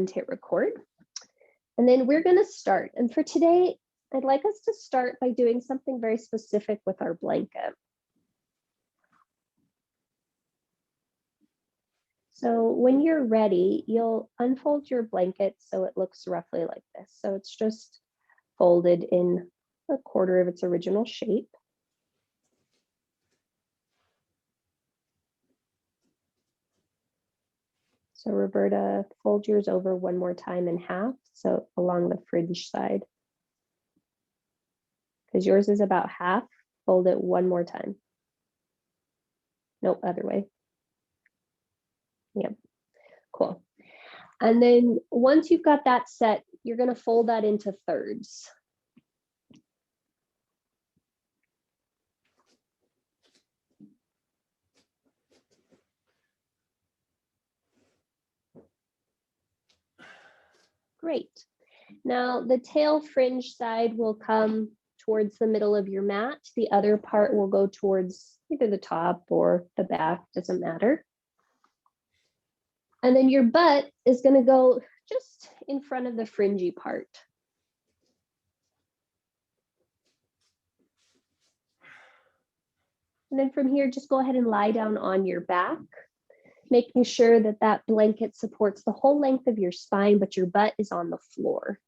and hit record. And then we're going to start. And for today, I'd like us to start by doing something very specific with our blanket. So when you're ready, you'll unfold your blanket so it looks roughly like this. So it's just folded in a quarter of its original shape. So Roberta, fold yours over one more time in half, so along the fringe side. Because yours is about half, fold it one more time. Nope, other way. Yep, cool. And then once you've got that set, you're going to fold that into thirds. Great. Now the tail fringe side will come towards the middle of your mat. The other part will go towards either the top or the back, doesn't matter. And then your butt is going to go just in front of the fringy part. And then from here, just go ahead and lie down on your back, making sure that that blanket supports the whole length of your spine, but your butt is on the floor.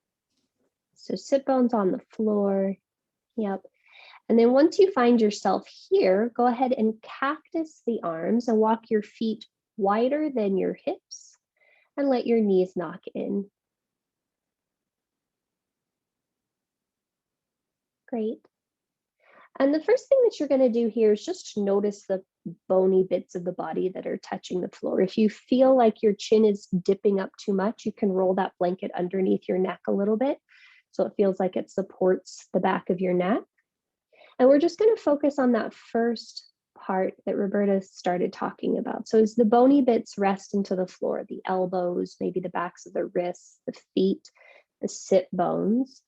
So sit bones on the floor. Yep. And then once you find yourself here, go ahead and cactus the arms and walk your feet wider than your hips and let your knees knock in. Great. And the first thing that you're going to do here is just notice the bony bits of the body that are touching the floor. If you feel like your chin is dipping up too much, you can roll that blanket underneath your neck a little bit so it feels like it supports the back of your neck. And we're just going to focus on that first part that Roberta started talking about. So as the bony bits rest into the floor, the elbows, maybe the backs of the wrists, the feet, the sit bones,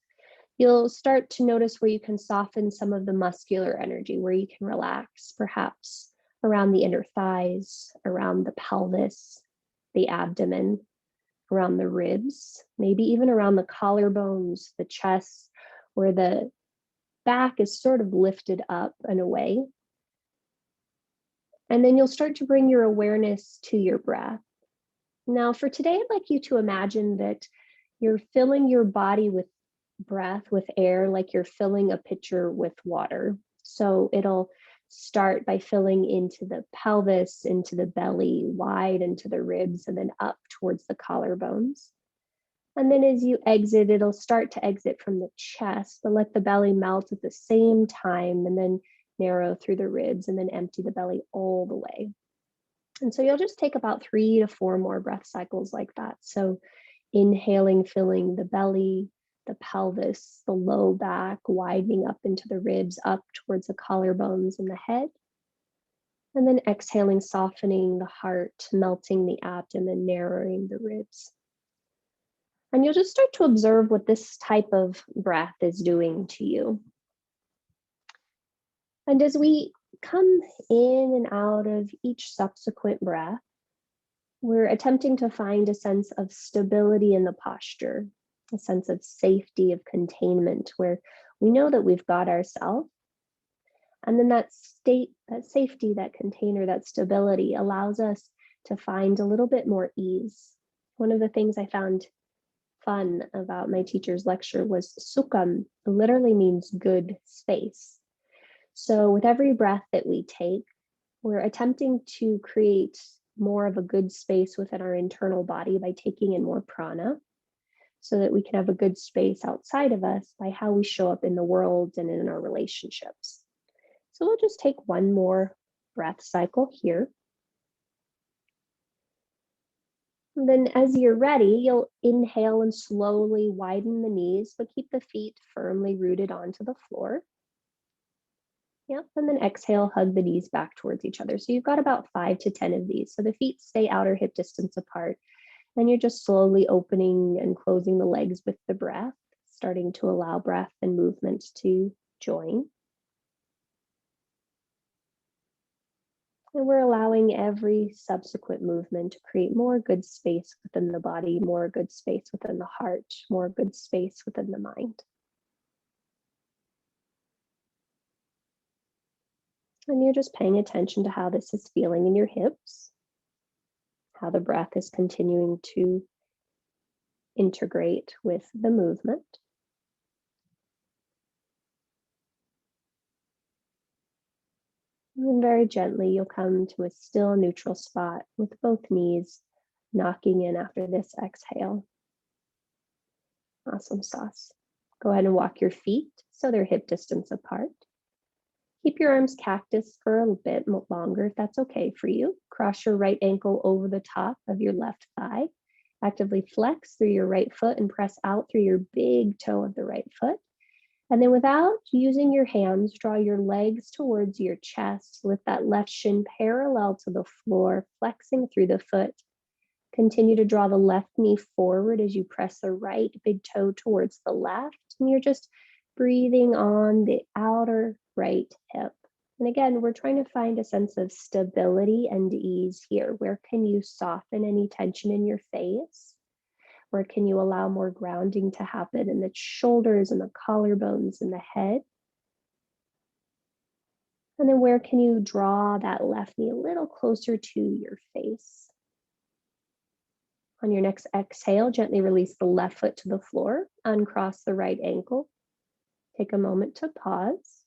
you'll start to notice where you can soften some of the muscular energy, where you can relax, perhaps around the inner thighs, around the pelvis, the abdomen, around the ribs, maybe even around the collarbones, the chest, where the back is sort of lifted up and away. And then you'll start to bring your awareness to your breath. Now for today, I'd like you to imagine that you're filling your body with breath, with air, like you're filling a pitcher with water. So it'll start by filling into the pelvis, into the belly, wide into the ribs, and then up towards the collarbones. And then as you exit, it'll start to exit from the chest, but let the belly melt at the same time, and then narrow through the ribs, and then empty the belly all the way. And so you'll just take about 3 to 4 more breath cycles like that. So inhaling, filling the belly, the pelvis, the low back, widening up into the ribs, up towards the collarbones and the head. And then exhaling, softening the heart, melting the abdomen, narrowing the ribs. And you'll just start to observe what this type of breath is doing to you. And as we come in and out of each subsequent breath, we're attempting to find a sense of stability in the posture, a sense of safety, of containment, where we know that we've got ourselves. And then that state, that safety, that container, that stability allows us to find a little bit more ease. One of the things I found fun about my teacher's lecture was sukham literally means good space. So with every breath that we take, we're attempting to create more of a good space within our internal body by taking in more prana, so that we can have a good space outside of us by how we show up in the world and in our relationships. So we'll just take one more breath cycle here. And then as you're ready, you'll inhale and slowly widen the knees, but keep the feet firmly rooted onto the floor. Yep, and then exhale, hug the knees back towards each other. So you've got about 5 to 10 of these. So the feet stay outer hip distance apart. And you're just slowly opening and closing the legs with the breath, starting to allow breath and movement to join. And we're allowing every subsequent movement to create more good space within the body, more good space within the heart, more good space within the mind. And you're just paying attention to how this is feeling in your hips, how the breath is continuing to integrate with the movement. And very gently, you'll come to a still neutral spot with both knees knocking in after this exhale. Awesome sauce. Go ahead and walk your feet so they're hip distance apart. Keep your arms cactus for a bit longer if that's okay for you. Cross your right ankle over the top of your left thigh. Actively flex through your right foot and press out through your big toe of the right foot. And then without using your hands, draw your legs towards your chest. Lift that left shin parallel to the floor, flexing through the foot. Continue to draw the left knee forward as you press the right big toe towards the left. And you're just breathing on the outer right hip. And again, we're trying to find a sense of stability and ease here. Where can you soften any tension in your face? Where can you allow more grounding to happen in the shoulders and the collarbones and the head? And then where can you draw that left knee a little closer to your face? On your next exhale, gently release the left foot to the floor, uncross the right ankle. Take a moment to pause.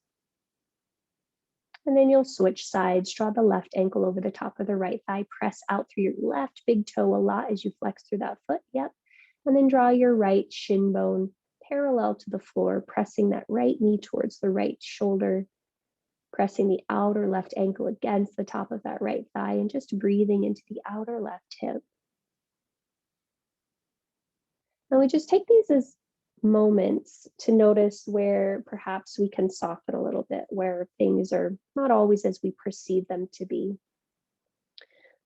And then you'll switch sides, draw the left ankle over the top of the right thigh, press out through your left big toe a lot as you flex through that foot. Yep. And then draw your right shin bone parallel to the floor, pressing that right knee towards the right shoulder, pressing the outer left ankle against the top of that right thigh, and just breathing into the outer left hip. And we just take these as moments to notice where perhaps we can soften a little bit, where things are not always as we perceive them to be.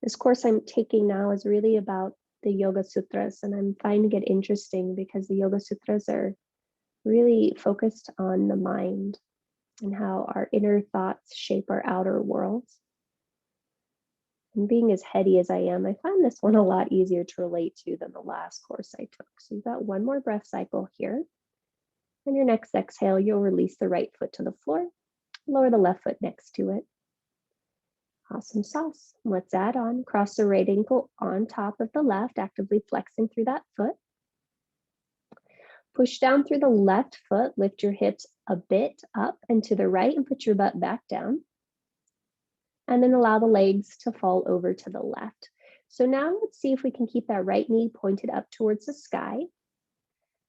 This course I'm taking now is really about the Yoga Sutras, and I'm finding it interesting because the Yoga Sutras are really focused on the mind and how our inner thoughts shape our outer worlds. And being as heady as I am, I find this one a lot easier to relate to than the last course I took. So you've got one more breath cycle here. On your next exhale, you'll release the right foot to the floor, lower the left foot next to it. Awesome sauce. Let's add on. Cross the right ankle on top of the left, actively flexing through that foot. Push down through the left foot, lift your hips a bit up and to the right and put your butt back down. And then allow the legs to fall over to the left. So now let's see if we can keep that right knee pointed up towards the sky.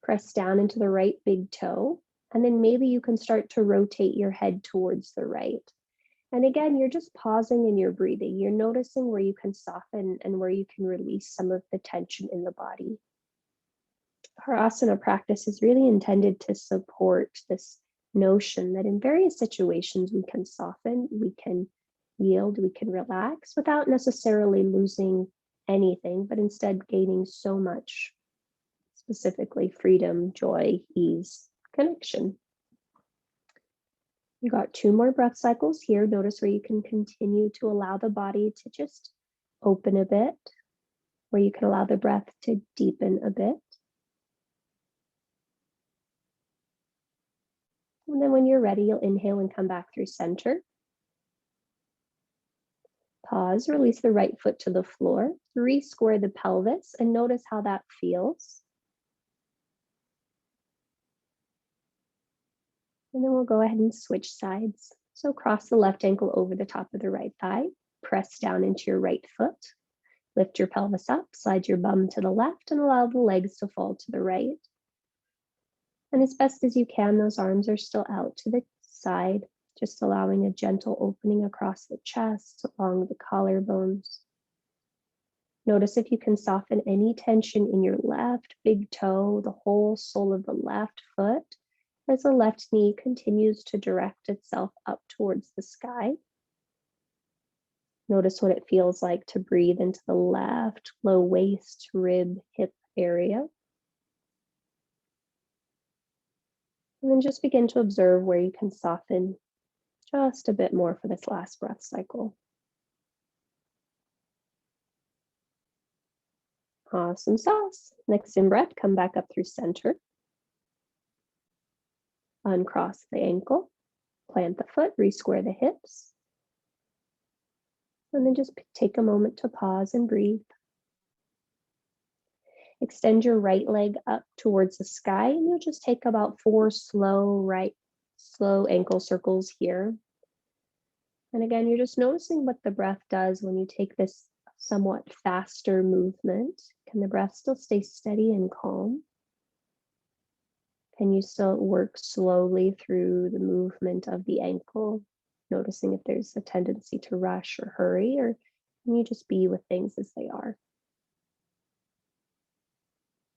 Press down into the right big toe. And then maybe you can start to rotate your head towards the right. And again, you're just pausing in your breathing. You're noticing where you can soften and where you can release some of the tension in the body. Our asana practice is really intended to support this notion that in various situations we can soften, we can yield, we can relax without necessarily losing anything, but instead gaining so much, specifically freedom, joy, ease, connection. You got 2 more breath cycles here. Notice where you can continue to allow the body to just open a bit, where you can allow the breath to deepen a bit. And then when you're ready, you'll inhale and come back through center. Pause, release the right foot to the floor, re-square the pelvis, and notice how that feels. And then we'll go ahead and switch sides. So cross the left ankle over the top of the right thigh, press down into your right foot, lift your pelvis up, slide your bum to the left, and allow the legs to fall to the right. And as best as you can, those arms are still out to the side, just allowing a gentle opening across the chest, along the collarbones. Notice if you can soften any tension in your left big toe, the whole sole of the left foot, as the left knee continues to direct itself up towards the sky. Notice what it feels like to breathe into the left low waist, rib, hip area. And then just begin to observe where you can soften just a bit more for this last breath cycle. Awesome sauce. Next in breath, come back up through center. Uncross the ankle, plant the foot, re-square the hips. And then just take a moment to pause and breathe. Extend your right leg up towards the sky, and you'll just take about 4 slow ankle circles here. And again, you're just noticing what the breath does when you take this somewhat faster movement. Can the breath still stay steady and calm? Can you still work slowly through the movement of the ankle, noticing if there's a tendency to rush or hurry, or can you just be with things as they are?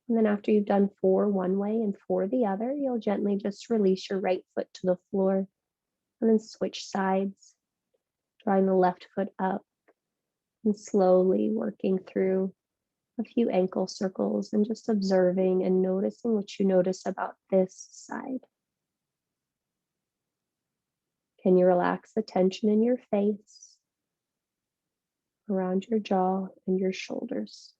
And then after you've done 4 one way and 4 the other, you'll gently just release your right foot to the floor and then switch sides, drawing the left foot up and slowly working through a few ankle circles and just observing and noticing what you notice about this side. Can you relax the tension in your face, around your jaw and your shoulders?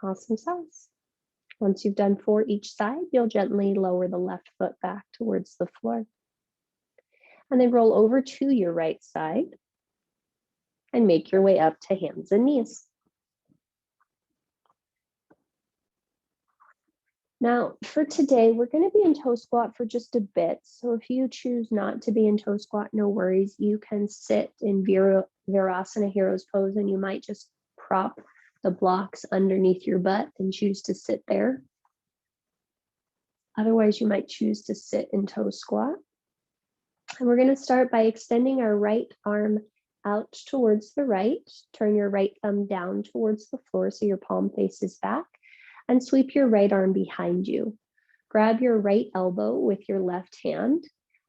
Awesome sauce. Once you've done 4 each side, you'll gently lower the left foot back towards the floor. And then roll over to your right side and make your way up to hands and knees. Now, for today, we're going to be in toe squat for just a bit. So if you choose not to be in toe squat, no worries. You can sit in Virasana Hero's pose, and you might just prop the blocks underneath your butt and choose to sit there. Otherwise, you might choose to sit in toe squat. And we're going to start by extending our right arm out towards the right. Turn your right thumb down towards the floor so your palm faces back, and sweep your right arm behind you. Grab your right elbow with your left hand.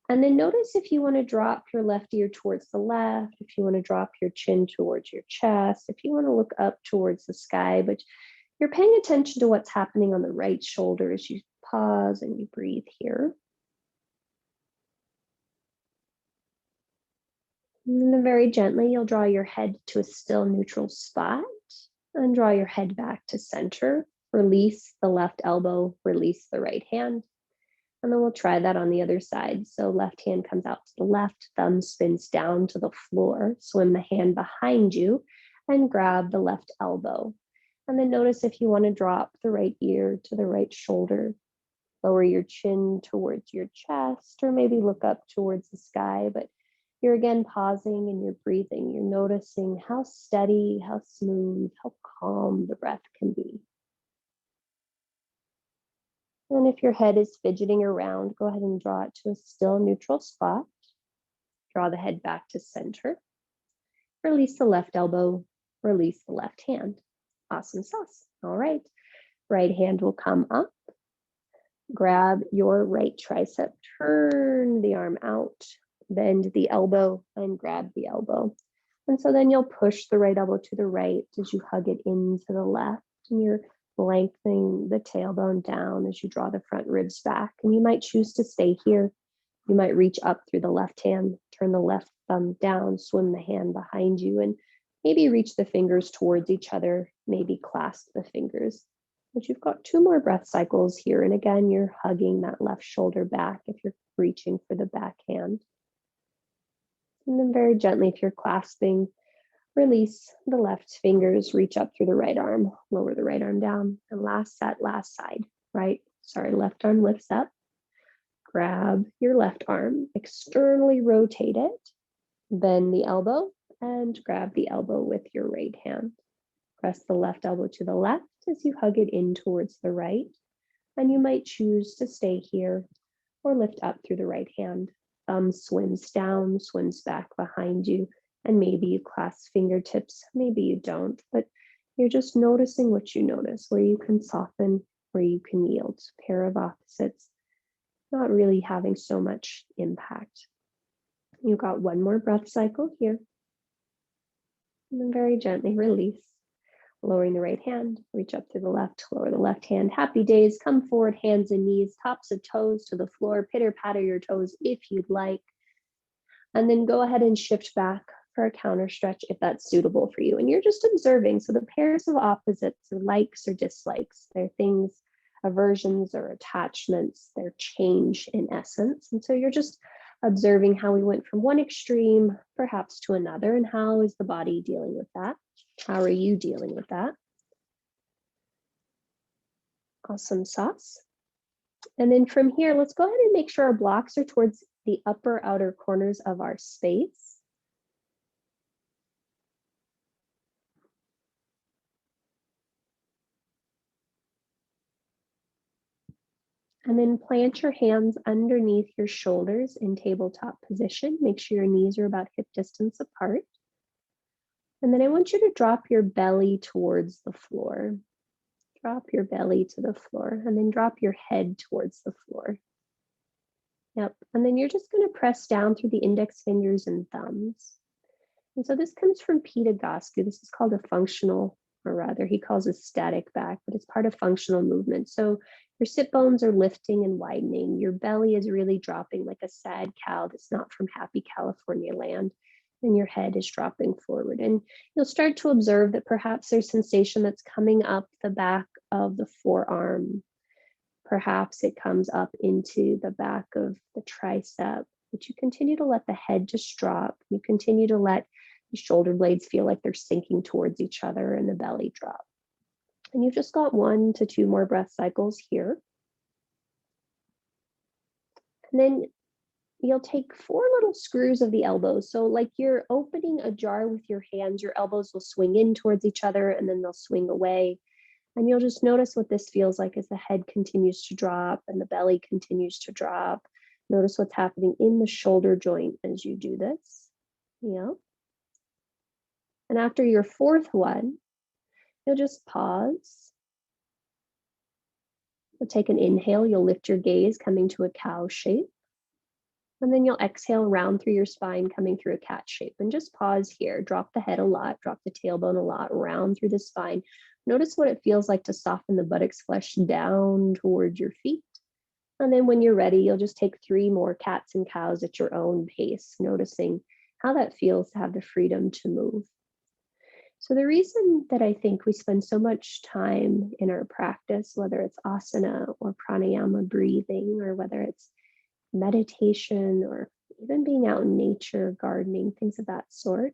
And then notice if you want to drop your left ear towards the left, if you want to drop your chin towards your chest, if you want to look up towards the sky, but you're paying attention to what's happening on the right shoulder as you pause and you breathe here. And then very gently, you'll draw your head to a still neutral spot and draw your head back to center. Release the left elbow, release the right hand. And then we'll try that on the other side. So left hand comes out to the left, thumb spins down to the floor, swim the hand behind you and grab the left elbow. And then notice if you want to drop the right ear to the right shoulder, lower your chin towards your chest, or maybe look up towards the sky. But you're again pausing and you're breathing. You're noticing how steady, how smooth, how calm the breath can be. And if your head is fidgeting around, go ahead and draw it to a still neutral spot. Draw the head back to center. Release the left elbow, release the left hand. Awesome sauce. All right. Right hand will come up. Grab your right tricep, turn the arm out, bend the elbow and grab the elbow. And so then you'll push the right elbow to the right as you hug it into the left, and you're lengthening the tailbone down as you draw the front ribs back. And you might choose to stay here. You might reach up through the left hand, turn the left thumb down, swim the hand behind you, and maybe reach the fingers towards each other, maybe clasp the fingers. But you've got 2 more breath cycles here. And again, you're hugging that left shoulder back if you're reaching for the back hand. And then very gently, if you're clasping, release the left fingers, reach up through the right arm, lower the right arm down. And last set, last side, left arm lifts up. Grab your left arm, externally rotate it, bend the elbow, and grab the elbow with your right hand. Press the left elbow to the left as you hug it in towards the right. And you might choose to stay here or lift up through the right hand. Thumb swims down, swims back behind you, and maybe you clasp fingertips, maybe you don't, but you're just noticing what you notice, where you can soften, where you can yield. Pair of opposites, not really having so much impact. You've got 1 more breath cycle here. And then very gently release, lowering the right hand, reach up to the left, lower the left hand. Happy days, come forward, hands and knees, tops of toes to the floor, pitter patter your toes if you'd like. And then go ahead and shift back for a counter stretch if that's suitable for you. And you're just observing. So the pairs of opposites or likes or dislikes, they're things, aversions or attachments, they're change in essence. And so you're just observing how we went from one extreme perhaps to another, and how is the body dealing with that? How are you dealing with that? Awesome sauce. And then from here, let's go ahead and make sure our blocks are towards the upper outer corners of our space. And then plant your hands underneath your shoulders in tabletop position. Make sure your knees are about hip distance apart. And then I want you to drop your belly towards the floor. Drop your belly to the floor, and then drop your head towards the floor. Yep, and then you're just gonna press down through the index fingers and thumbs. And so this comes from Peter Gosku. This is called a functional, or rather he calls it static back, but it's part of functional movement. So your sit bones are lifting and widening. Your belly is really dropping like a sad cow that's not from happy California land. And your head is dropping forward. And you'll start to observe that perhaps there's sensation that's coming up the back of the forearm. Perhaps it comes up into the back of the tricep, but you continue to let the head just drop. You continue to let the shoulder blades feel like they're sinking towards each other and the belly drop. And you've just got 1 to 2 more breath cycles here. And then you'll take 4 little screws of the elbows. So like you're opening a jar with your hands, your elbows will swing in towards each other and then they'll swing away. And you'll just notice what this feels like as the head continues to drop and the belly continues to drop. Notice what's happening in the shoulder joint as you do this. Yeah. And after your 4th one, you'll just pause. You'll take an inhale, you'll lift your gaze coming to a cow shape. And then you'll exhale round through your spine coming through a cat shape. And just pause here, drop the head a lot, drop the tailbone a lot, round through the spine. Notice what it feels like to soften the buttocks flesh down towards your feet. And then when you're ready, you'll just take 3 more cats and cows at your own pace, noticing how that feels to have the freedom to move. So the reason that I think we spend so much time in our practice, whether it's asana or pranayama breathing, or whether it's meditation or even being out in nature, gardening, things of that sort,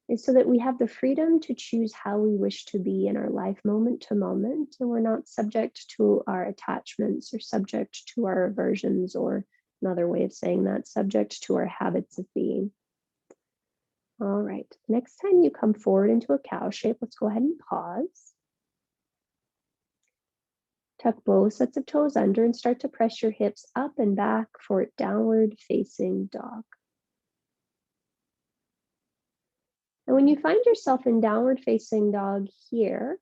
is so that we have the freedom to choose how we wish to be in our life moment to moment, and we're not subject to our attachments or subject to our aversions, or another way of saying that, subject to our habits of being. All right, next time you come forward into a cow shape, let's go ahead and pause. Tuck both sets of toes under and start to press your hips up and back for downward facing dog. And when you find yourself in downward facing dog here,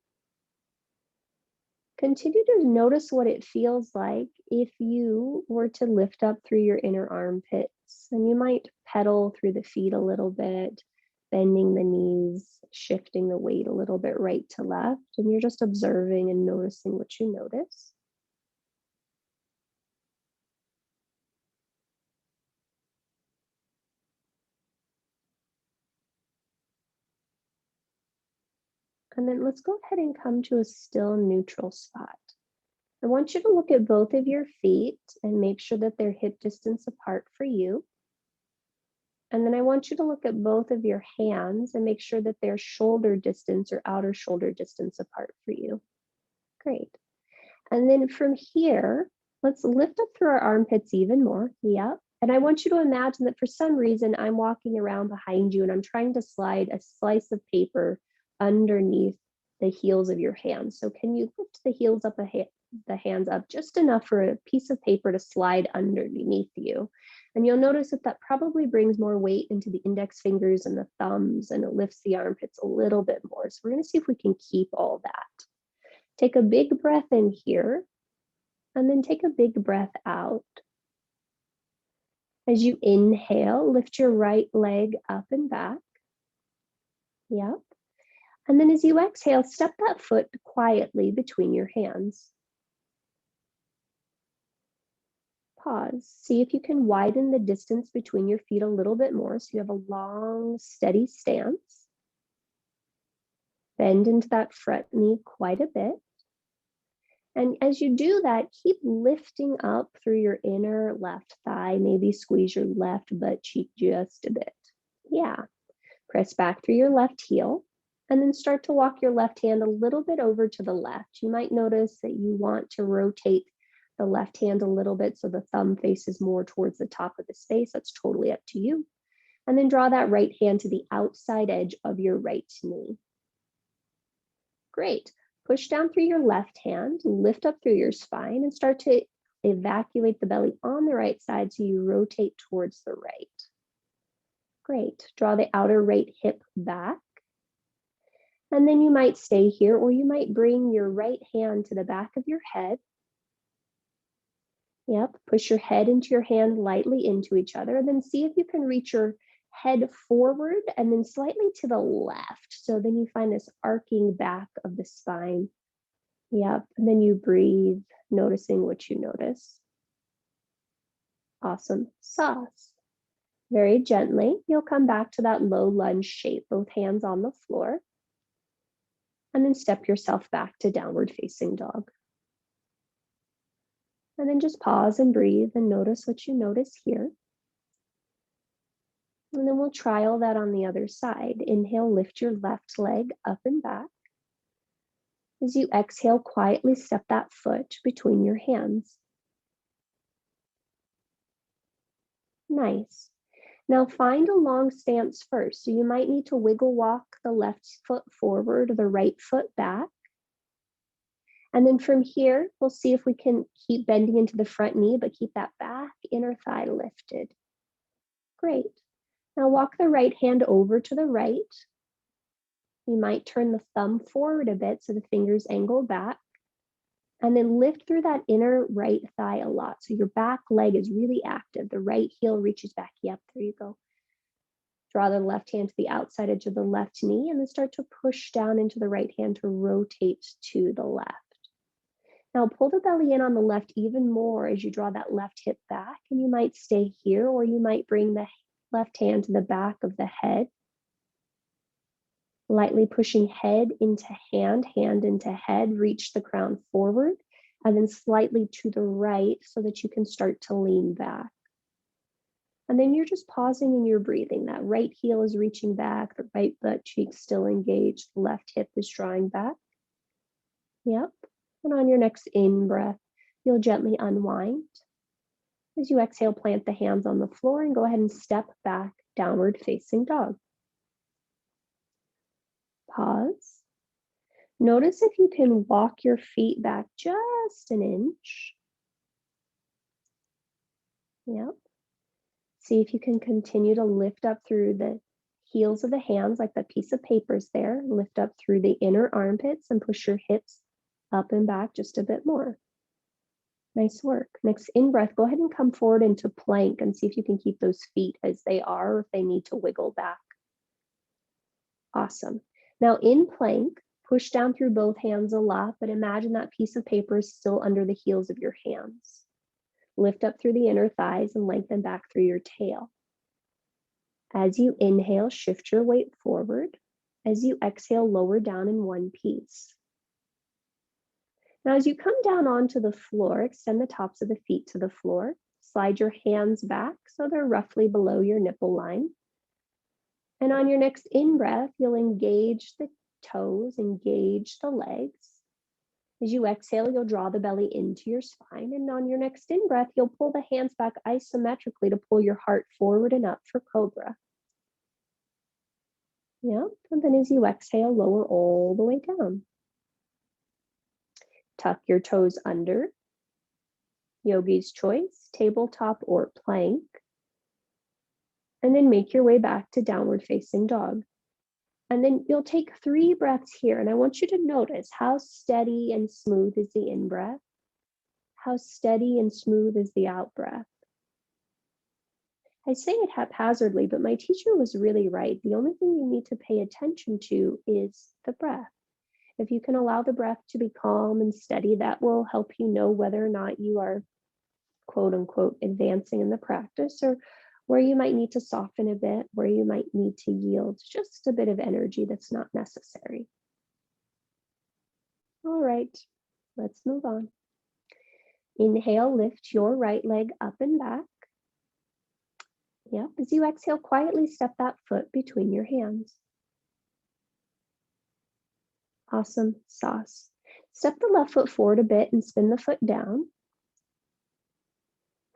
continue to notice what it feels like if you were to lift up through your inner armpits. And you might pedal through the feet a little bit, bending the knees, shifting the weight a little bit right to left. And you're just observing and noticing what you notice. And then let's go ahead and come to a still neutral spot. I want you to look at both of your feet and make sure that they're hip distance apart for you. And then I want you to look at both of your hands and make sure that they're shoulder distance or outer shoulder distance apart for you. Great. And then from here, let's lift up through our armpits even more. Yep. And I want you to imagine that for some reason I'm walking around behind you and I'm trying to slide a slice of paper underneath the heels of your hands. So can you lift the heels up, the hands up just enough for a piece of paper to slide underneath you? And you'll notice that that probably brings more weight into the index fingers and the thumbs, and it lifts the armpits a little bit more. So we're going to see if we can keep all that. Take a big breath in here, and then take a big breath out. As you inhale, lift your right leg up and back. Yep. And then as you exhale, step that foot quietly between your hands. Pause. See if you can widen the distance between your feet a little bit more so you have a long, steady stance. Bend into that front knee quite a bit. And as you do that, keep lifting up through your inner left thigh. Maybe squeeze your left butt cheek just a bit. Yeah. Press back through your left heel. And then start to walk your left hand a little bit over to the left. You might notice that you want to rotate the left hand a little bit so the thumb faces more towards the top of the space. That's totally up to you. And then draw that right hand to the outside edge of your right knee. Great. Push down through your left hand, lift up through your spine, and start to evacuate the belly on the right side so you rotate towards the right. Great. Draw the outer right hip back. And then you might stay here, or you might bring your right hand to the back of your head. Yep. Push your head into your hand lightly into each other, and then see if you can reach your head forward and then slightly to the left. So then you find this arcing back of the spine. Yep. And then you breathe, noticing what you notice. Awesome sauce. Very gently, you'll come back to that low lunge shape, both hands on the floor. And then step yourself back to downward facing dog. And then just pause and breathe and notice what you notice here. And then we'll trial that on the other side. Inhale, lift your left leg up and back. As you exhale, quietly step that foot between your hands. Nice. Now find a long stance first. So you might need to wiggle walk the left foot forward or the right foot back. And then from here, we'll see if we can keep bending into the front knee, but keep that back inner thigh lifted. Great. Now walk the right hand over to the right. You might turn the thumb forward a bit so the fingers angle back. And then lift through that inner right thigh a lot. So your back leg is really active. The right heel reaches back. Yep, there you go. Draw the left hand to the outside edge of the left knee and then start to push down into the right hand to rotate to the left. Now pull the belly in on the left even more as you draw that left hip back, and you might stay here, or you might bring the left hand to the back of the head. Lightly pushing head into hand, hand into head, reach the crown forward, and then slightly to the right so that you can start to lean back. And then you're just pausing and you're breathing. That right heel is reaching back, the right butt cheek still engaged, the left hip is drawing back. Yep. And on your next in-breath, you'll gently unwind. As you exhale, plant the hands on the floor and go ahead and step back, downward facing dog. Pause. Notice if you can walk your feet back just an inch. Yep. See if you can continue to lift up through the heels of the hands like that piece of paper's there. Lift up through the inner armpits and push your hips up and back just a bit more. Nice work. Next in-breath, go ahead and come forward into plank and see if you can keep those feet as they are or if they need to wiggle back. Awesome. Now in plank, push down through both hands a lot, but imagine that piece of paper is still under the heels of your hands. Lift up through the inner thighs and lengthen back through your tail. As you inhale, shift your weight forward. As you exhale, lower down in one piece. Now, as you come down onto the floor, extend the tops of the feet to the floor. Slide your hands back so they're roughly below your nipple line. And on your next in-breath, you'll engage the toes, engage the legs. As you exhale, you'll draw the belly into your spine. And on your next in-breath, you'll pull the hands back isometrically to pull your heart forward and up for cobra. Yep. And then as you exhale, lower all the way down. Tuck your toes under. Yogi's choice, tabletop or plank. And then make your way back to downward facing dog. And then you'll take 3 breaths here. And I want you to notice how steady and smooth is the in-breath. How steady and smooth is the out-breath. I say it haphazardly, but my teacher was really right. The only thing you need to pay attention to is the breath. If you can allow the breath to be calm and steady, that will help you know whether or not you are quote unquote advancing in the practice, or where you might need to soften a bit, where you might need to yield just a bit of energy that's not necessary. All right, let's move on. Inhale, lift your right leg up and back. Yep, as you exhale, quietly step that foot between your hands. Awesome sauce. Step the left foot forward a bit and spin the foot down.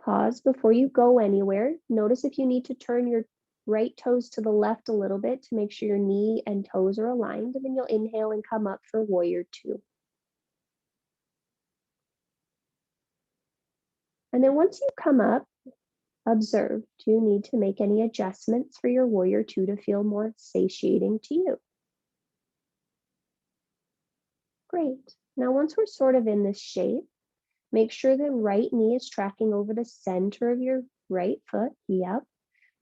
Pause before you go anywhere. Notice if you need to turn your right toes to the left a little bit to make sure your knee and toes are aligned, and then you'll inhale and come up for warrior two. And then once you come up, observe, do you need to make any adjustments for your warrior two to feel more satiating to you? Great. Now, once we're sort of in this shape, make sure the right knee is tracking over the center of your right foot. Yep.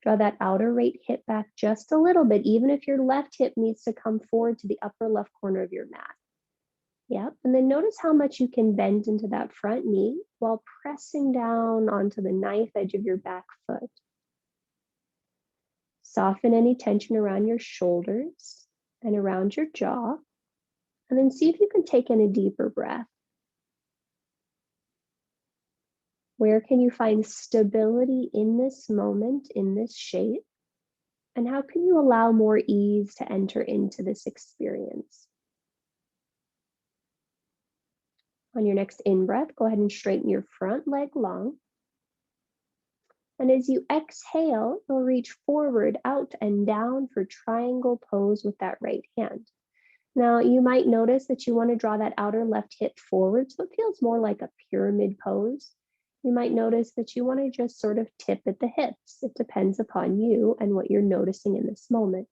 Draw that outer right hip back just a little bit, even if your left hip needs to come forward to the upper left corner of your mat. Yep. And then notice how much you can bend into that front knee while pressing down onto the knife edge of your back foot. Soften any tension around your shoulders and around your jaw. And then see if you can take in a deeper breath. Where can you find stability in this moment, in this shape? And how can you allow more ease to enter into this experience? On your next in-breath, go ahead and straighten your front leg long. And as you exhale, you'll reach forward, out, and down for triangle pose with that right hand. Now, you might notice that you want to draw that outer left hip forward, so it feels more like a pyramid pose. You might notice that you want to just sort of tip at the hips. It depends upon you and what you're noticing in this moment.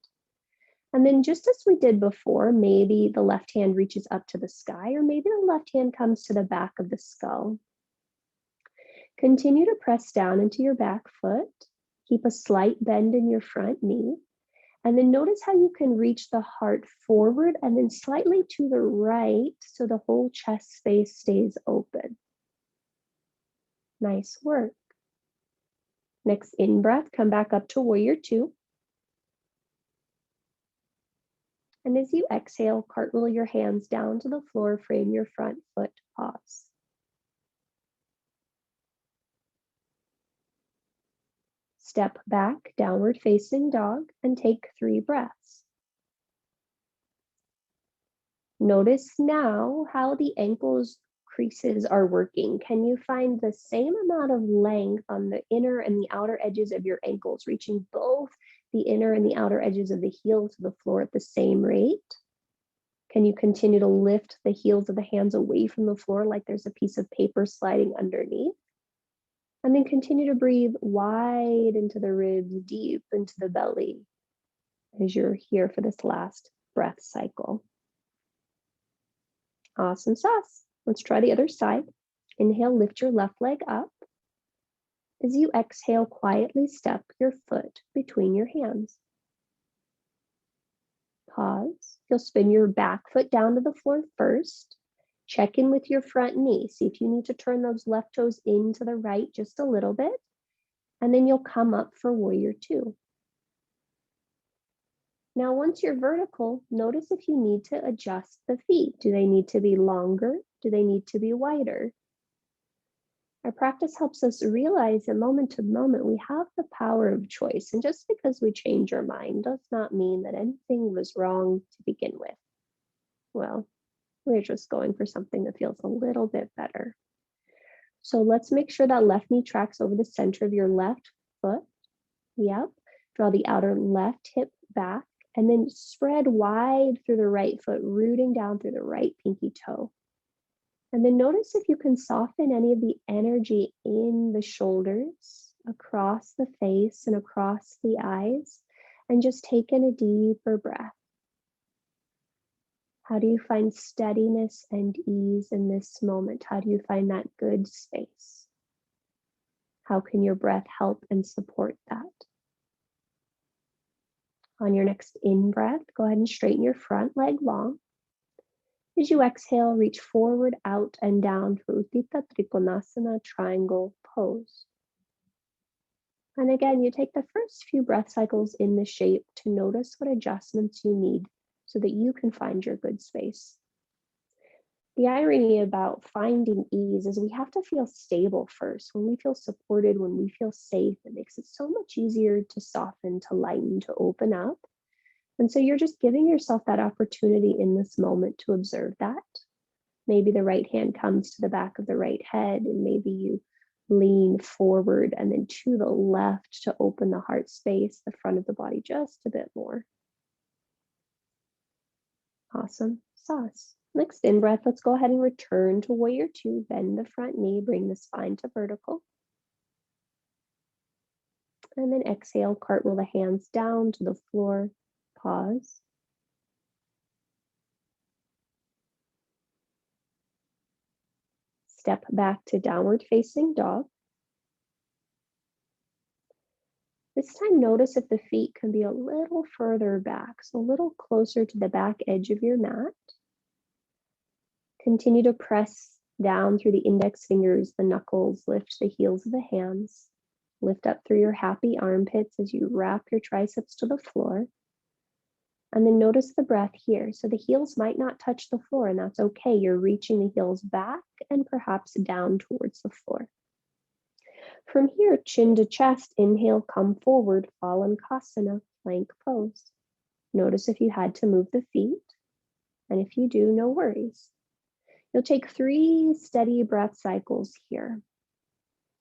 And then just as we did before, maybe the left hand reaches up to the sky, or maybe the left hand comes to the back of the skull. Continue to press down into your back foot. Keep a slight bend in your front knee. And then notice how you can reach the heart forward and then slightly to the right so the whole chest space stays open. Nice work. Next in-breath, come back up to warrior two. And as you exhale, cartwheel your hands down to the floor, frame your front foot, pause. Step back, downward facing dog, and take 3 breaths. Notice now how the ankles creases are working. Can you find the same amount of length on the inner and the outer edges of your ankles, reaching both the inner and the outer edges of the heel to the floor at the same rate? Can you continue to lift the heels of the hands away from the floor like there's a piece of paper sliding underneath? And then continue to breathe wide into the ribs, deep into the belly as you're here for this last breath cycle. Awesome sauce. Let's try the other side. Inhale, lift your left leg up. As you exhale, quietly step your foot between your hands. Pause. You'll spin your back foot down to the floor first. Check in with your front knee. See if you need to turn those left toes into the right just a little bit. And then you'll come up for warrior two. Now, once you're vertical, notice if you need to adjust the feet. Do they need to be longer? Do they need to be wider? Our practice helps us realize that moment to moment, we have the power of choice. And just because we change our mind does not mean that anything was wrong to begin with. Well, we're just going for something that feels a little bit better. So let's make sure that left knee tracks over the center of your left foot. Yep. Draw the outer left hip back and then spread wide through the right foot, rooting down through the right pinky toe. And then notice if you can soften any of the energy in the shoulders, across the face and across the eyes, and just take in a deeper breath. How do you find steadiness and ease in this moment? How do you find that good space? How can your breath help and support that? On your next in-breath, go ahead and straighten your front leg long. As you exhale, reach forward, out, and down for Utthita Trikonasana triangle pose. And again, you take the first few breath cycles in the shape to notice what adjustments you need so that you can find your good space. The irony about finding ease is we have to feel stable first. When we feel supported, when we feel safe, it makes it so much easier to soften, to lighten, to open up. And so you're just giving yourself that opportunity in this moment to observe that. Maybe the right hand comes to the back of the right head, and maybe you lean forward and then to the left to open the heart space, the front of the body just a bit more. Awesome sauce. Next in breath, let's go ahead and return to warrior two. Bend the front knee, bring the spine to vertical. And then exhale, cartwheel the hands down to the floor. Pause. Step back to downward facing dog. This time, notice if the feet can be a little further back, so a little closer to the back edge of your mat. Continue to press down through the index fingers, the knuckles, lift the heels of the hands. Lift up through your happy armpits as you wrap your triceps to the floor. And then notice the breath here. So the heels might not touch the floor, and that's okay. You're reaching the heels back and perhaps down towards the floor. From here, chin to chest, inhale, come forward, Phalangasana, plank pose. Notice if you had to move the feet, and if you do, no worries. You'll take 3 steady breath cycles here.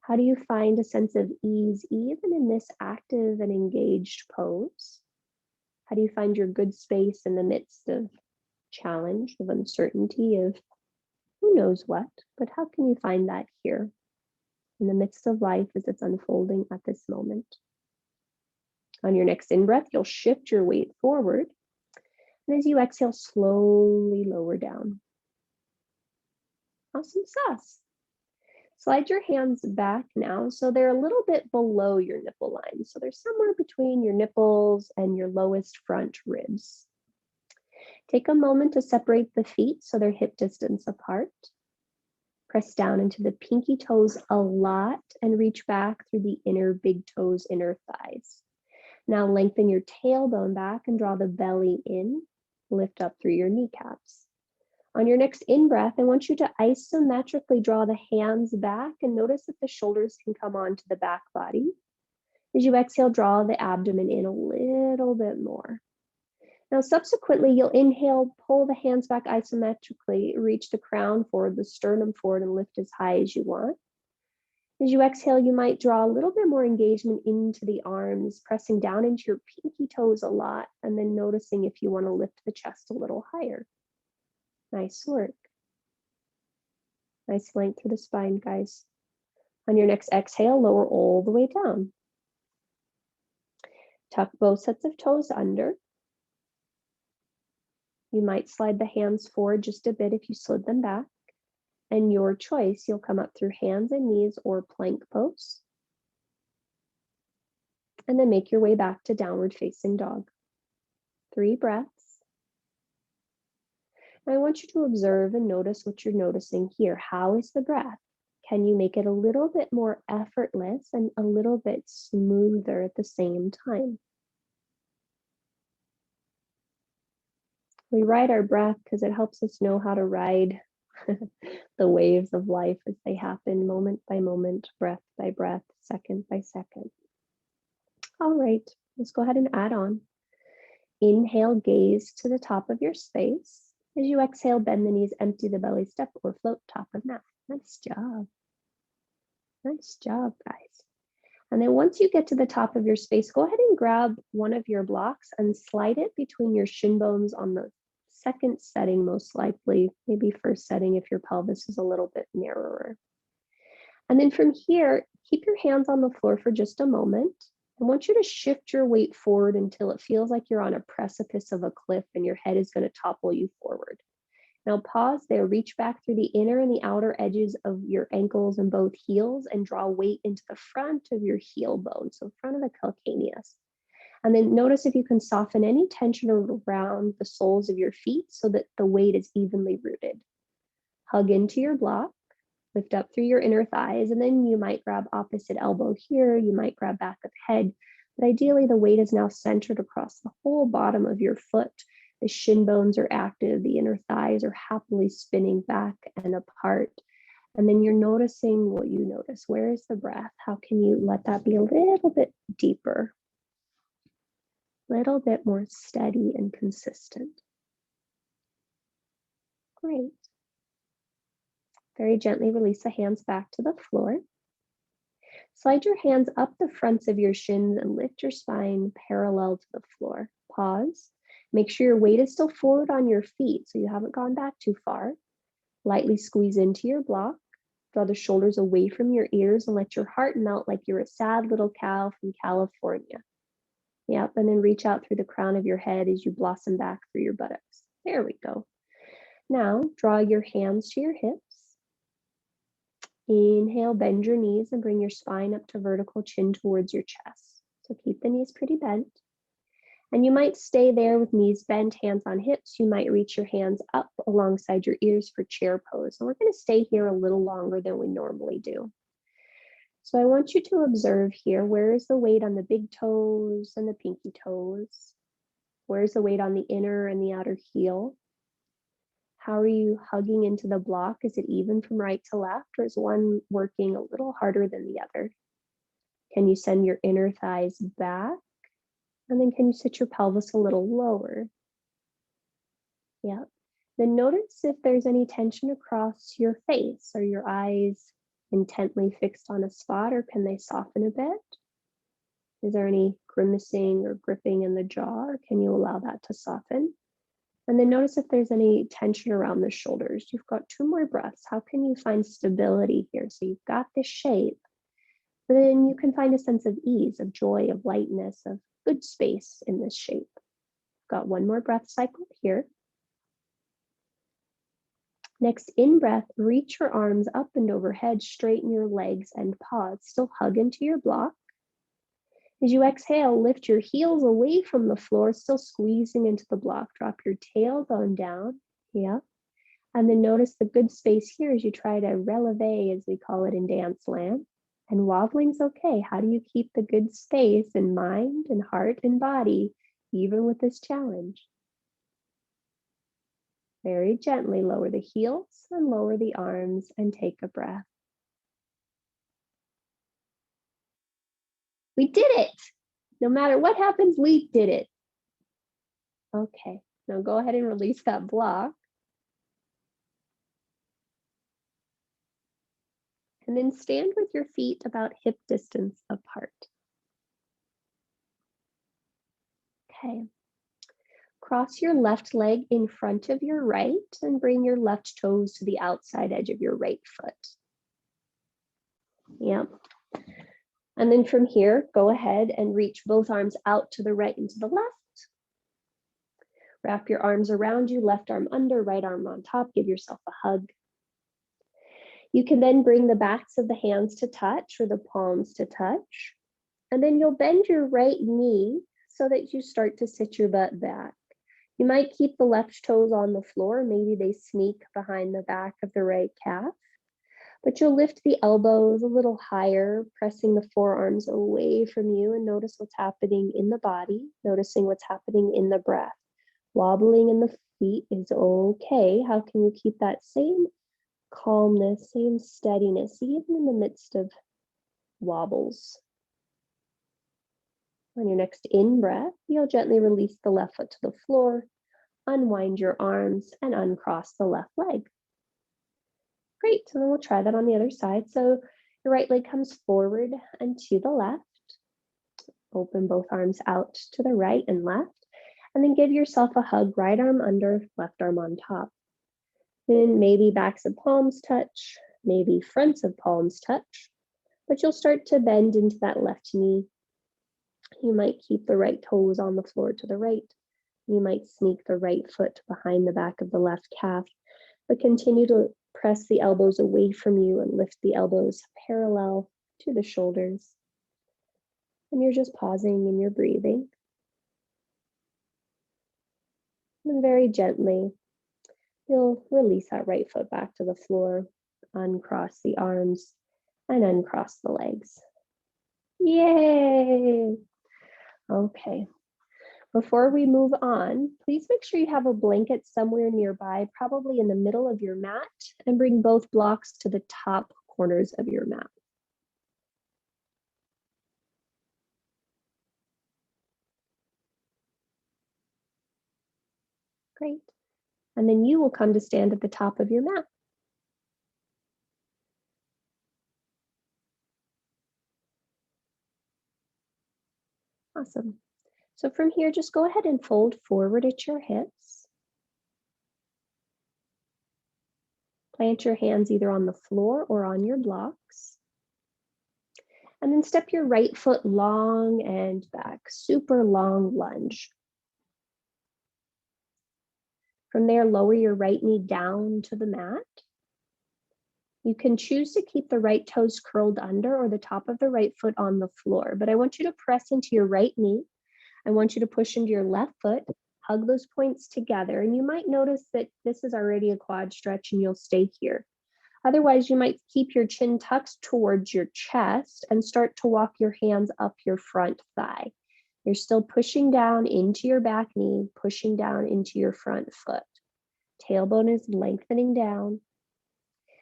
How do you find a sense of ease even in this active and engaged pose? How do you find your good space in the midst of challenge, of uncertainty, of who knows what? But how can you find that here in the midst of life as it's unfolding at this moment? On your next in-breath, you'll shift your weight forward. And as you exhale, slowly lower down. Awesome sauce. Slide your hands back now so they're a little bit below your nipple line. So they're somewhere between your nipples and your lowest front ribs. Take a moment to separate the feet so they're hip distance apart. Press down into the pinky toes a lot and reach back through the inner big toes, inner thighs. Now lengthen your tailbone back and draw the belly in. Lift up through your kneecaps. On your next in-breath, I want you to isometrically draw the hands back and notice if the shoulders can come onto the back body. As you exhale, draw the abdomen in a little bit more. Now, subsequently, you'll inhale, pull the hands back isometrically, reach the crown forward, the sternum forward, and lift as high as you want. As you exhale, you might draw a little bit more engagement into the arms, pressing down into your pinky toes a lot, and then noticing if you want to lift the chest a little higher. Nice work. Nice length through the spine, guys. On your next exhale, lower all the way down. Tuck both sets of toes under. You might slide the hands forward just a bit if you slid them back. And your choice, you'll come up through hands and knees or plank pose. And then make your way back to downward facing dog. 3 breaths. I want you to observe and notice what you're noticing here. How is the breath? Can you make it a little bit more effortless and a little bit smoother at the same time? We ride our breath because it helps us know how to ride the waves of life as they happen moment by moment, breath by breath, second by second. All right, let's go ahead and add on. Inhale, gaze to the top of your space. As you exhale, bend the knees, empty the belly, step or float top of mat. Nice job. Nice job, guys. And then once you get to the top of your space, go ahead and grab one of your blocks and slide it between your shin bones on the second setting, most likely, maybe first setting if your pelvis is a little bit narrower. And then from here, keep your hands on the floor for just a moment. I want you to shift your weight forward until it feels like you're on a precipice of a cliff and your head is going to topple you forward. Now pause there, reach back through the inner and the outer edges of your ankles and both heels and draw weight into the front of your heel bone, so front of the calcaneus. And then notice if you can soften any tension around the soles of your feet so that the weight is evenly rooted. Hug into your block, lift up through your inner thighs, and then you might grab opposite elbow here, you might grab back of head, but ideally the weight is now centered across the whole bottom of your foot. The shin bones are active, the inner thighs are happily spinning back and apart. And then you're noticing what you notice. Where is the breath? How can you let that be a little bit deeper? Little bit more steady and consistent. Great. Very gently release the hands back to the floor. Slide your hands up the fronts of your shins and lift your spine parallel to the floor. Pause. Make sure your weight is still forward on your feet so you haven't gone back too far. Lightly squeeze into your block. Draw the shoulders away from your ears and let your heart melt like you're a sad little cow from California. Yep, and then reach out through the crown of your head as you blossom back through your buttocks. There we go. Now, draw your hands to your hips. Inhale, bend your knees and bring your spine up to vertical, chin towards your chest. So keep the knees pretty bent. And you might stay there with knees bent, hands on hips. You might reach your hands up alongside your ears for chair pose. And we're going to stay here a little longer than we normally do. So I want you to observe here, where is the weight on the big toes and the pinky toes? Where is the weight on the inner and the outer heel? How are you hugging into the block? Is it even from right to left, or is one working a little harder than the other? Can you send your inner thighs back? And then can you sit your pelvis a little lower? Yeah. Then notice if there's any tension across your face. Are your eyes intently fixed on a spot, or can they soften a bit? Is there any grimacing or gripping in the jaw, or can you allow that to soften? And then notice if there's any tension around the shoulders. You've got 2 more breaths. How can you find stability here? So you've got this shape, but then you can find a sense of ease, of joy, of lightness, of good space in this shape. Got 1 more breath cycle here. Next, in breath, reach your arms up and overhead, straighten your legs and pause. Still hug into your block. As you exhale, lift your heels away from the floor, still squeezing into the block. Drop your tailbone down. Yeah. And then notice the good space here as you try to releve, as we call it in dance land. And wobbling's okay. How do you keep the good space in mind and heart and body, even with this challenge? Very gently lower the heels and lower the arms and take a breath. We did it. No matter what happens, we did it. Okay, now go ahead and release that block. And then stand with your feet about hip distance apart. Okay. Cross your left leg in front of your right and bring your left toes to the outside edge of your right foot. Yep. And then from here, go ahead and reach both arms out to the right and to the left. Wrap your arms around you, left arm under, right arm on top. Give yourself a hug. You can then bring the backs of the hands to touch or the palms to touch. And then you'll bend your right knee so that you start to sit your butt back. You might keep the left toes on the floor. Maybe they sneak behind the back of the right calf. But you'll lift the elbows a little higher, pressing the forearms away from you, and notice what's happening in the body, noticing what's happening in the breath. Wobbling in the feet is okay. How can you keep that same calmness, same steadiness, even in the midst of wobbles? On your next in-breath, you'll gently release the left foot to the floor, unwind your arms, and uncross the left leg. Great, so then we'll try that on the other side. So your right leg comes forward and to the left. Open both arms out to the right and left. And then give yourself a hug, right arm under, left arm on top. Then maybe backs of palms touch, maybe fronts of palms touch. But you'll start to bend into that left knee. You might keep the right toes on the floor to the right. You might sneak the right foot behind the back of the left calf, but continue to press the elbows away from you and lift the elbows parallel to the shoulders. And you're just pausing and you're breathing. And very gently, you'll release that right foot back to the floor, uncross the arms, and uncross the legs. Yay! Okay. Before we move on, please make sure you have a blanket somewhere nearby, probably in the middle of your mat, and bring both blocks to the top corners of your mat. Great. And then you will come to stand at the top of your mat. Awesome. So from here, just go ahead and fold forward at your hips. Plant your hands either on the floor or on your blocks. And then step your right foot long and back, super long lunge. From there, lower your right knee down to the mat. You can choose to keep the right toes curled under or the top of the right foot on the floor, but I want you to press into your right knee. I want you to push into your left foot, hug those points together, and you might notice that this is already a quad stretch and you'll stay here. Otherwise, you might keep your chin tucked towards your chest and start to walk your hands up your front thigh. You're still pushing down into your back knee, pushing down into your front foot. Tailbone is lengthening down,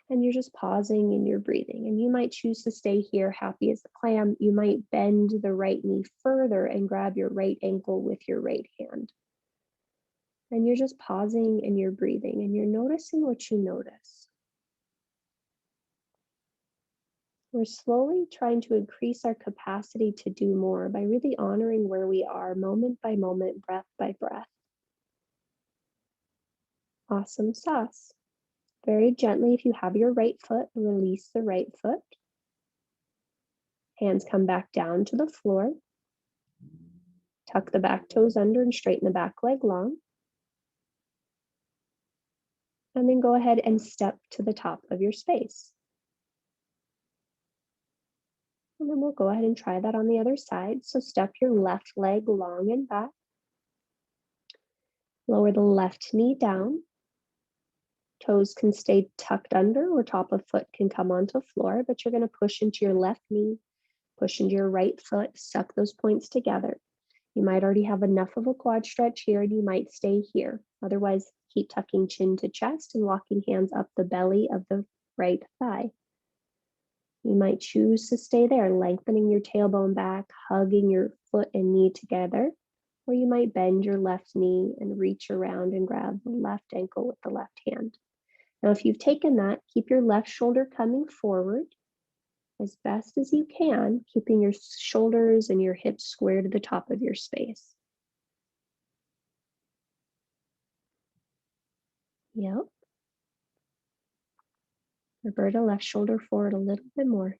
and you're just pausing and you're breathing. And you might choose to stay here happy as a clam. You might bend the right knee further and grab your right ankle with your right hand. And you're just pausing and you're breathing and you're noticing what you notice. We're slowly trying to increase our capacity to do more by really honoring where we are moment by moment, breath by breath. Awesome sauce. Very gently, if you have your right foot, release the right foot. Hands come back down to the floor. Tuck the back toes under and straighten the back leg long. And then go ahead and step to the top of your space. And then we'll go ahead and try that on the other side. So step your left leg long and back. Lower the left knee down. Toes can stay tucked under or top of foot can come onto the floor, but you're going to push into your left knee, push into your right foot, suck those points together. You might already have enough of a quad stretch here and you might stay here. Otherwise, keep tucking chin to chest and walking hands up the belly of the right thigh. You might choose to stay there, lengthening your tailbone back, hugging your foot and knee together, or you might bend your left knee and reach around and grab the left ankle with the left hand. Now, if you've taken that, keep your left shoulder coming forward as best as you can, keeping your shoulders and your hips square to the top of your space. Yep. Roberta, left shoulder forward a little bit more.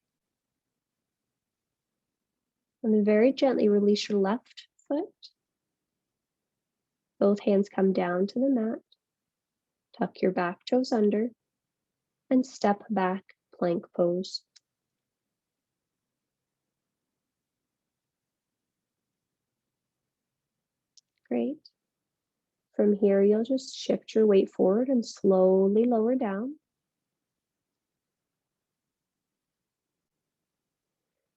And then very gently release your left foot. Both hands come down to the mat. Tuck your back toes under and step back, plank pose. Great. From here, you'll just shift your weight forward and slowly lower down.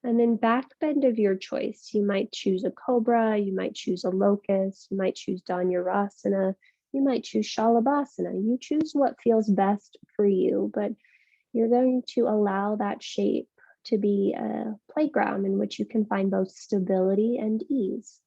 And then back bend of your choice. You might choose a cobra, you might choose a locust, you might choose Dhanurasana, you might choose Shalabhasana. You choose what feels best for you, but you're going to allow that shape to be a playground in which you can find both stability and ease.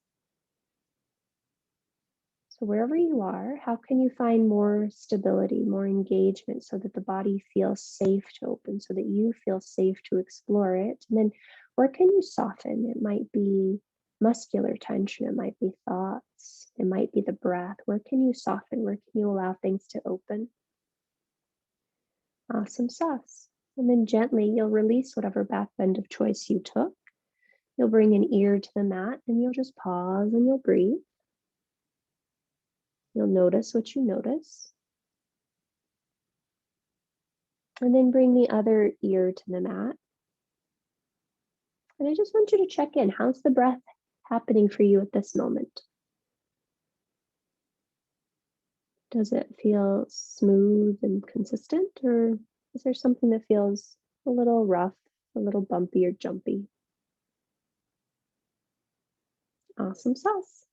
So wherever you are, how can you find more stability, more engagement so that the body feels safe to open, so that you feel safe to explore it? And then where can you soften? It might be muscular tension, it might be thoughts, it might be the breath. Where can you soften? Where can you allow things to open? Awesome sauce. And then gently, you'll release whatever back bend of choice you took. You'll bring an ear to the mat and you'll just pause and you'll breathe. You'll notice what you notice. And then bring the other ear to the mat. And I just want you to check in. How's the breath happening for you at this moment? Does it feel smooth and consistent, or is there something that feels a little rough, a little bumpy or jumpy? Awesome sauce.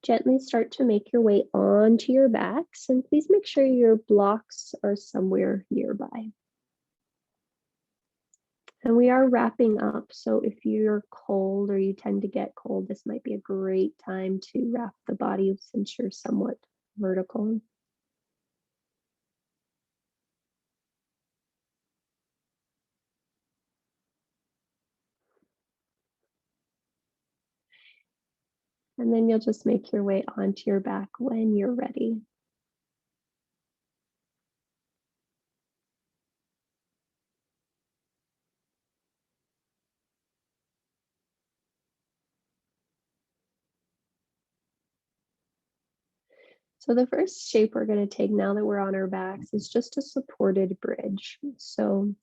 Gently start to make your way onto your backs, and please make sure your blocks are somewhere nearby. And we are wrapping up, so if you're cold or you tend to get cold, this might be a great time to wrap the body since you're somewhat vertical. And then you'll just make your way onto your back when you're ready. So the first shape we're going to take now that we're on our backs is just a supported bridge. So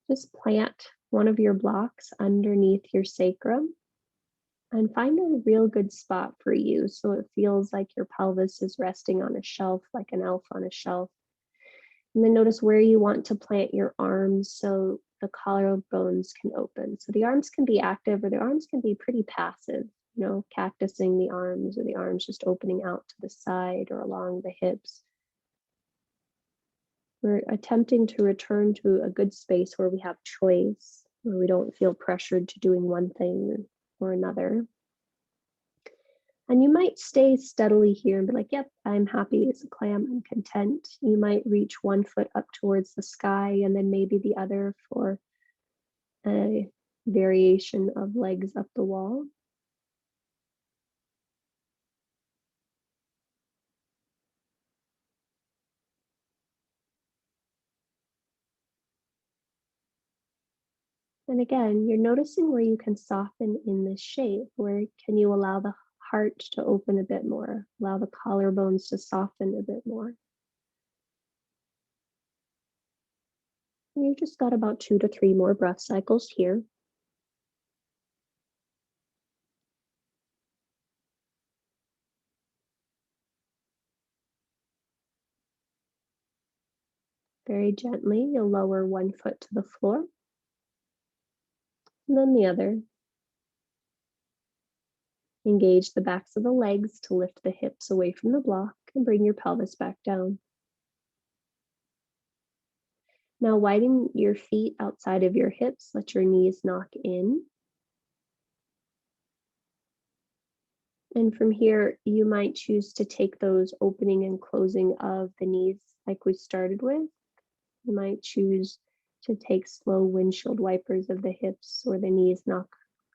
just plant one of your blocks underneath your sacrum and find a real good spot for you so it feels like your pelvis is resting on a shelf, like an elf on a shelf. And then notice where you want to plant your arms so the collarbones can open. So the arms can be active or the arms can be pretty passive, cactusing the arms or the arms just opening out to the side or along the hips. We're attempting to return to a good space where we have choice, where we don't feel pressured to doing one thing or another. And you might stay steadily here and be like, yep, I'm happy as a clam, I'm content. You might reach one foot up towards the sky and then maybe the other for a variation of legs up the wall. And again, you're noticing where you can soften in this shape. Where can you allow the heart to open a bit more, allow the collarbones to soften a bit more. And you've just got about 2 to 3 more breath cycles here. Very gently, you'll lower one foot to the floor, and then the other. Engage the backs of the legs to lift the hips away from the block and bring your pelvis back down. Now widen your feet outside of your hips, let your knees knock in. And from here, you might choose to take those opening and closing of the knees like we started with. You might choose to take slow windshield wipers of the hips where the knees knock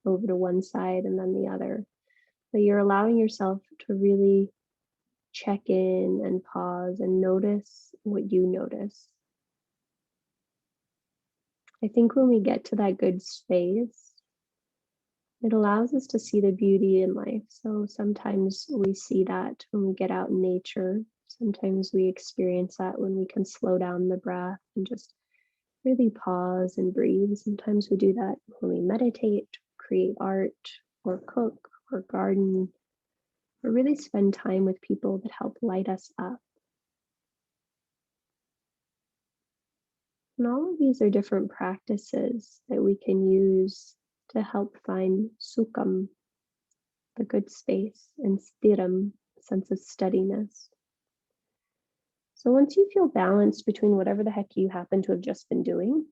over to one side and then the other. But you're allowing yourself to really check in and pause and notice what you notice. I think when we get to that good space, it allows us to see the beauty in life. So sometimes we see that when we get out in nature. Sometimes we experience that when we can slow down the breath and just really pause and breathe. Sometimes we do that when we meditate, create art, or cook, or garden, or really spend time with people that help light us up. And all of these are different practices that we can use to help find sukham, the good space, and sthiram, sense of steadiness. So once you feel balanced between whatever the heck you happen to have just been doing,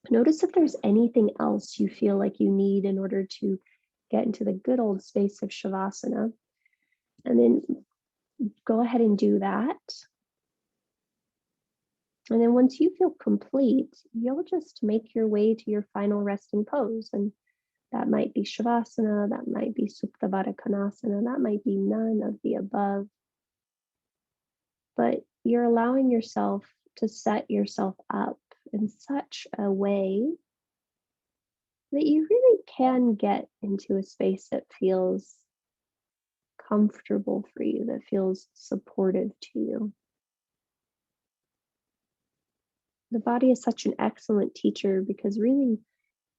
notice if there's anything else you feel like you need in order to get into the good old space of shavasana. And then go ahead and do that. And then once you feel complete, you'll just make your way to your final resting pose. And that might be shavasana, that might be supta baddha konasana, that might be none of the above. But you're allowing yourself to set yourself up in such a way that you really can get into a space that feels comfortable for you, that feels supportive to you. The body is such an excellent teacher because really,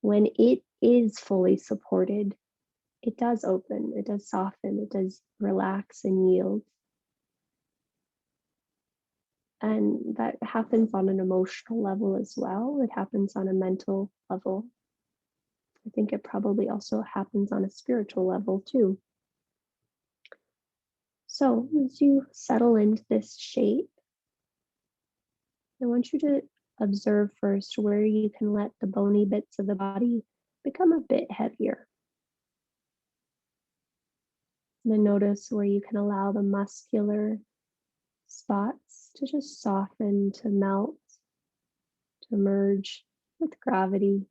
when it is fully supported, it does open, it does soften, it does relax and yield. And that happens on an emotional level as well. It happens on a mental level. I think it probably also happens on a spiritual level too. So as you settle into this shape, I want you to observe first where you can let the bony bits of the body become a bit heavier. And then notice where you can allow the muscular spots to just soften, to melt, to merge with gravity.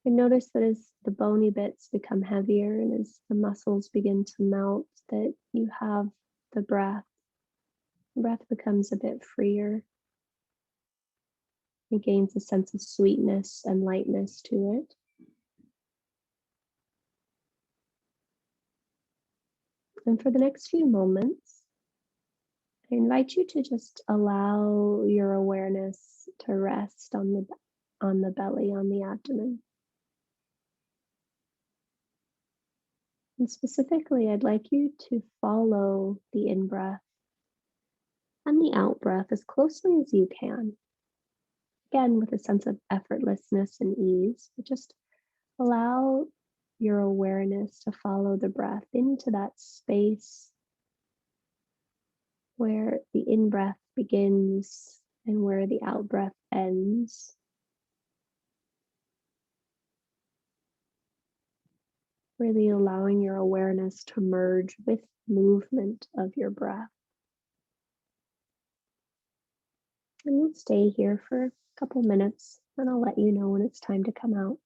And notice that as the bony bits become heavier and as the muscles begin to melt, that you have the breath. The breath becomes a bit freer. It gains a sense of sweetness and lightness to it. And for the next few moments, I invite you to just allow your awareness to rest on the belly, on the abdomen. And specifically, I'd like you to follow the in-breath and the out-breath as closely as you can. Again, with a sense of effortlessness and ease, but just allow your awareness to follow the breath into that space where the in-breath begins and where the out-breath ends. Really allowing your awareness to merge with movement of your breath. And we'll stay here for a couple minutes, and I'll let you know when it's time to come out.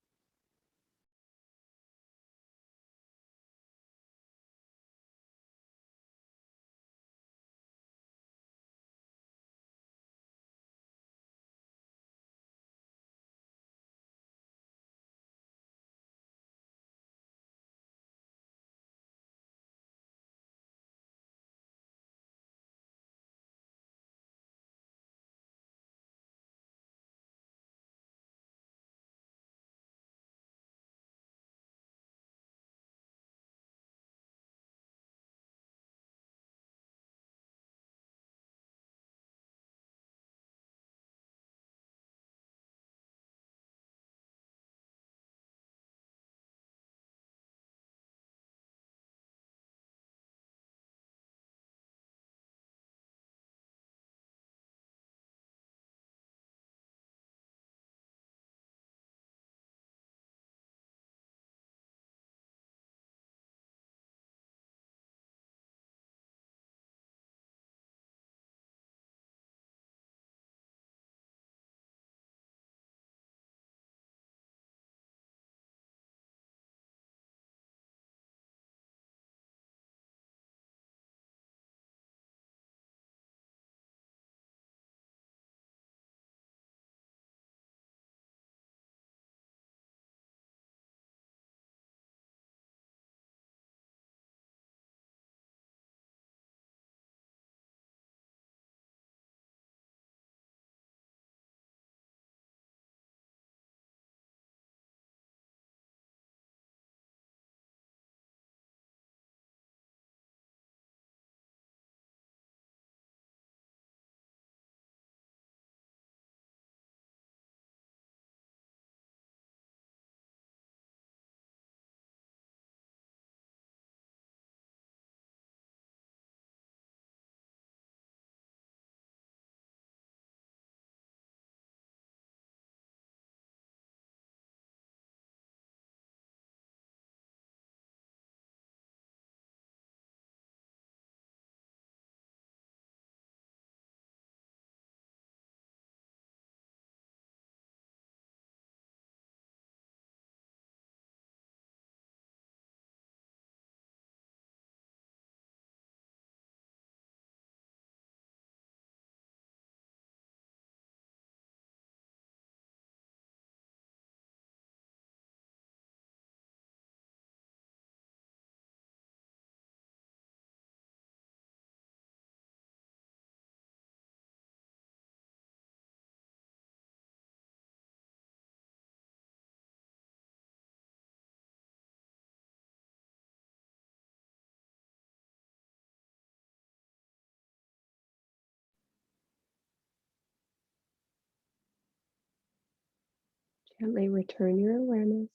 Gently return your awareness.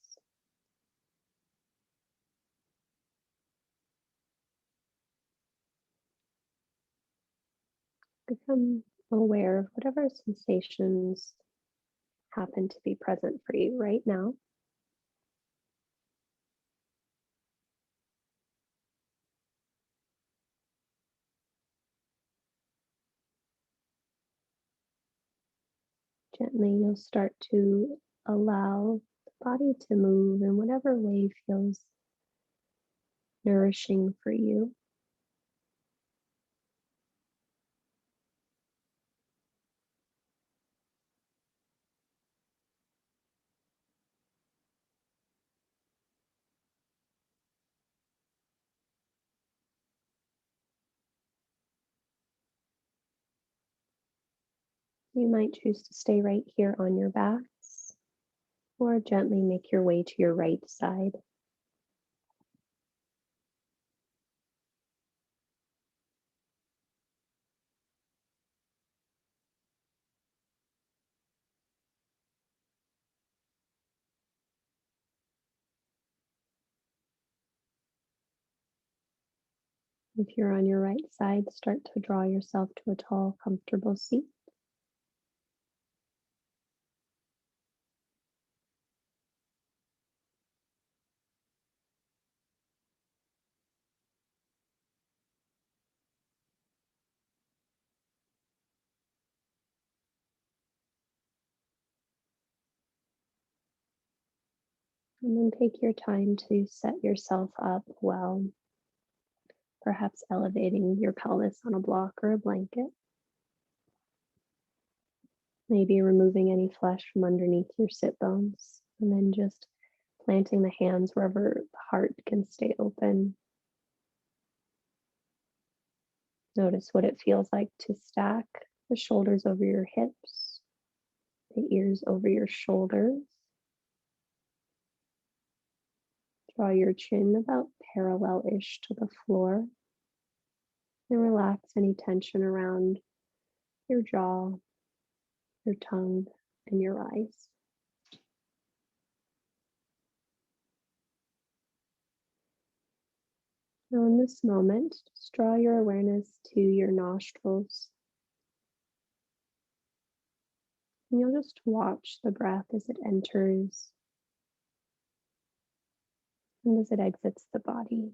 Become aware of whatever sensations happen to be present for you right now. Gently, you'll start to allow the body to move in whatever way feels nourishing for you. You might choose to stay right here on your backs or gently make your way to your right side. If you're on your right side, start to draw yourself to a tall, comfortable seat. And then take your time to set yourself up well, perhaps elevating your pelvis on a block or a blanket. Maybe removing any flesh from underneath your sit bones, and then just planting the hands wherever the heart can stay open. Notice what it feels like to stack the shoulders over your hips, the ears over your shoulders. Draw your chin about parallel-ish to the floor, and relax any tension around your jaw, your tongue, and your eyes. Now, in this moment, just draw your awareness to your nostrils, and you'll just watch the breath as it enters and as it exits the body.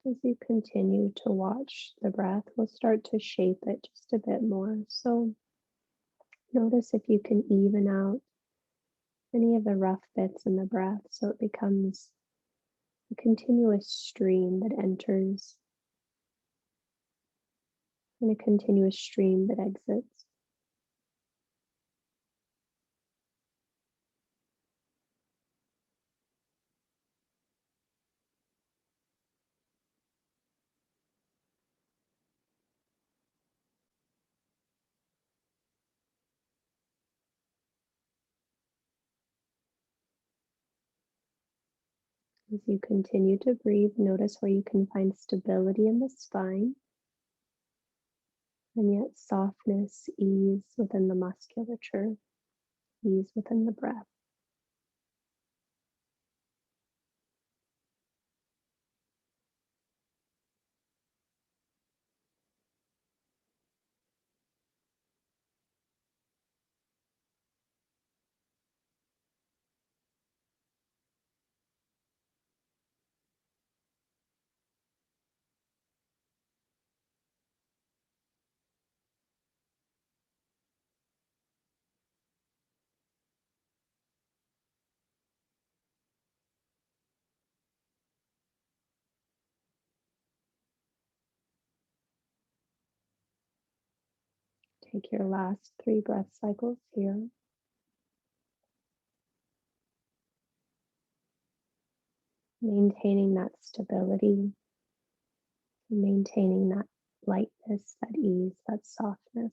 As you continue to watch the breath, we'll start to shape it just a bit more. So notice if you can even out any of the rough bits in the breath so it becomes a continuous stream that enters and a continuous stream that exits. As you continue to breathe, notice where you can find stability in the spine and yet softness, ease within the musculature, ease within the breath. Take your last 3 breath cycles here. Maintaining that stability, maintaining that lightness, that ease, that softness.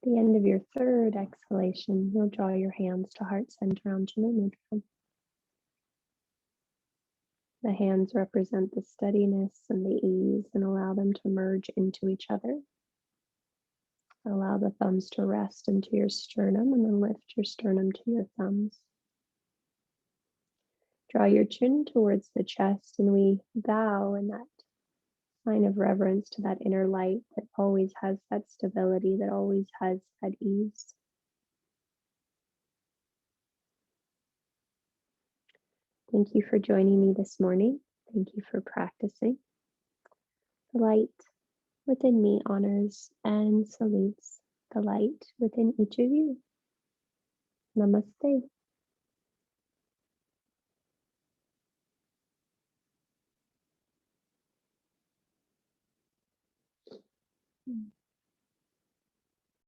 The end of your third exhalation, you'll draw your hands to heart center on Mudra. The hands represent the steadiness and the ease, and allow them to merge into each other. Allow the thumbs to rest into your sternum, and then lift your sternum to your thumbs. Draw your chin towards the chest, and we bow in that sign of reverence to that inner light that always has that stability, that always has that ease. Thank you for joining me this morning. Thank you for practicing. The light within me honors and salutes the light within each of you. Namaste.